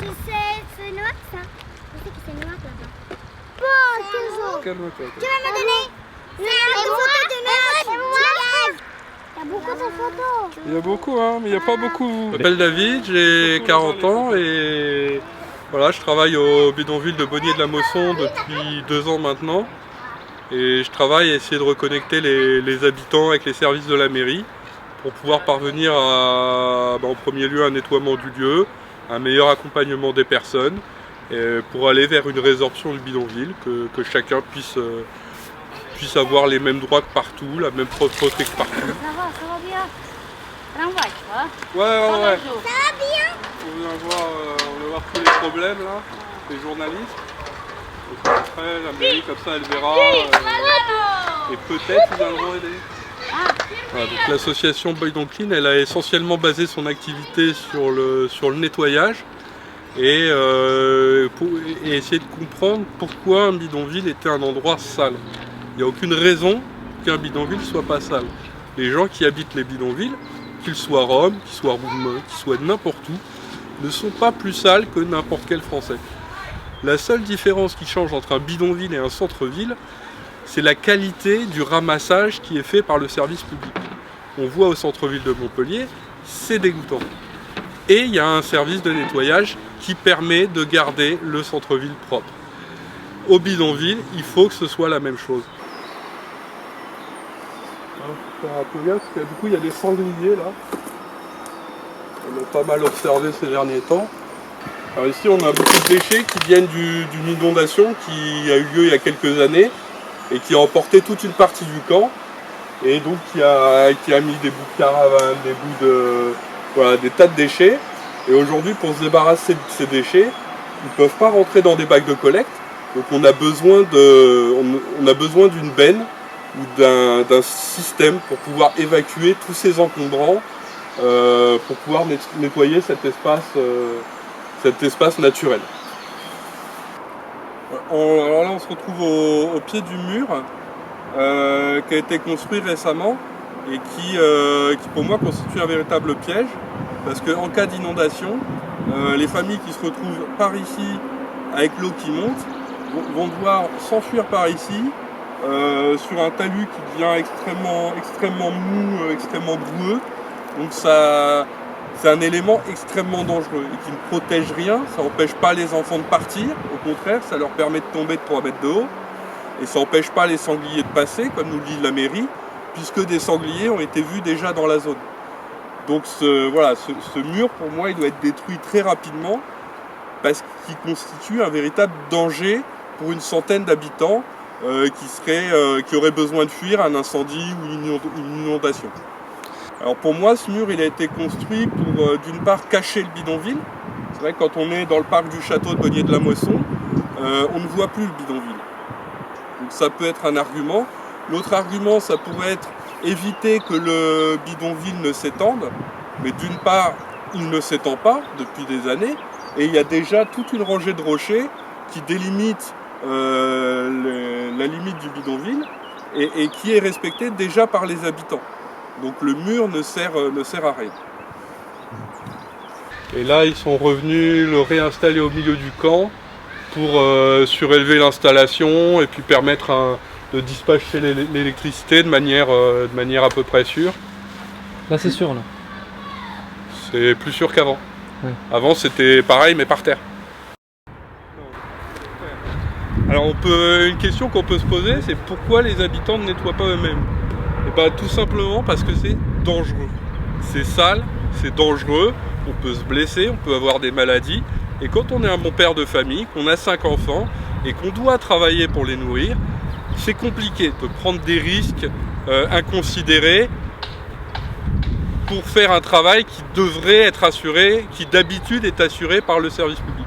C'est noir ça. Je sais que c'est noir là-bas. Bon, Calme-toi. tu vas me donner une photo de noir. Il y a beaucoup de photos. Il y a beaucoup, hein, mais il n'y a pas beaucoup. Je m'appelle David, j'ai 40 ans et voilà, je travaille au bidonville de Bonnier de la Mosson depuis 2 ans maintenant. Et je travaille à essayer de reconnecter les habitants avec les services de la mairie pour pouvoir parvenir à, en premier lieu, un nettoiement du lieu, un meilleur accompagnement des personnes, et pour aller vers une résorption du bidonville, que chacun puisse avoir les mêmes droits que partout, la même propreté que partout. Ça va bien. Renvoie, tu vois. Ouais. Ça va bien. On vient voir tous les problèmes là, les journalistes. Et après, la mairie comme ça elle verra et peut-être ils viendront aider. Voilà, donc l'association Boy Don't Clean, elle a essentiellement basé son activité sur le nettoyage et essayer de comprendre pourquoi un bidonville était un endroit sale. Il n'y a aucune raison qu'un bidonville ne soit pas sale. Les gens qui habitent les bidonvilles, qu'ils soient roms, qu'ils soient roumains, qu'ils soient de n'importe où, ne sont pas plus sales que n'importe quel Français. La seule différence qui change entre un bidonville et un centre-ville, c'est la qualité du ramassage qui est fait par le service public. On voit au centre-ville de Montpellier, c'est dégoûtant. Et il y a un service de nettoyage qui permet de garder le centre-ville propre. Au bidonville, il faut que ce soit la même chose. Faire un peu gaffe, parce que du coup il y a des sangliers là. On a pas mal observé ces derniers temps. Alors ici on a beaucoup de déchets qui viennent d'une inondation qui a eu lieu il y a quelques années et qui a emporté toute une partie du camp et donc qui a mis des bouts de caravane, des bouts de. Voilà, des tas de déchets. Et aujourd'hui pour se débarrasser de ces déchets, ils ne peuvent pas rentrer dans des bacs de collecte. Donc on a besoin d'une benne ou d'un système pour pouvoir évacuer tous ces encombrants pour pouvoir nettoyer cet espace naturel. Alors là on se retrouve au pied du mur qui a été construit récemment et qui pour moi constitue un véritable piège parce qu'en cas d'inondation, les familles qui se retrouvent par ici avec l'eau qui monte vont devoir s'enfuir par ici sur un talus qui devient extrêmement mou, extrêmement boueux. Donc c'est un élément extrêmement dangereux et qui ne protège rien, ça n'empêche pas les enfants de partir, au contraire ça leur permet de tomber de 3 mètres de haut et ça n'empêche pas les sangliers de passer comme nous le dit la mairie puisque des sangliers ont été vus déjà dans la zone. Donc ce mur pour moi il doit être détruit très rapidement parce qu'il constitue un véritable danger pour une centaine d'habitants qui auraient besoin de fuir un incendie ou une inondation. Alors pour moi, ce mur il a été construit pour d'une part cacher le bidonville. C'est vrai que quand on est dans le parc du château de Bonnier de la Mosson, on ne voit plus le bidonville. Donc ça peut être un argument. L'autre argument, ça pourrait être éviter que le bidonville ne s'étende. Mais d'une part, il ne s'étend pas depuis des années. Et il y a déjà toute une rangée de rochers qui délimite la limite du bidonville et qui est respectée déjà par les habitants. Donc le mur ne sert à rien. Et là, ils sont revenus le réinstaller au milieu du camp pour surélever l'installation et puis permettre de dispatcher l'électricité de manière à peu près sûre. Là, c'est sûr, là. C'est plus sûr qu'avant. Oui. Avant, c'était pareil, mais par terre. Alors, une question qu'on peut se poser, c'est pourquoi les habitants ne nettoient pas eux-mêmes ? Et bien, tout simplement parce que c'est dangereux. C'est sale, c'est dangereux, on peut se blesser, on peut avoir des maladies. Et quand on est un bon père de famille, qu'on a 5 enfants et qu'on doit travailler pour les nourrir, c'est compliqué de prendre des risques inconsidérés pour faire un travail qui devrait être assuré, qui d'habitude est assuré par le service public.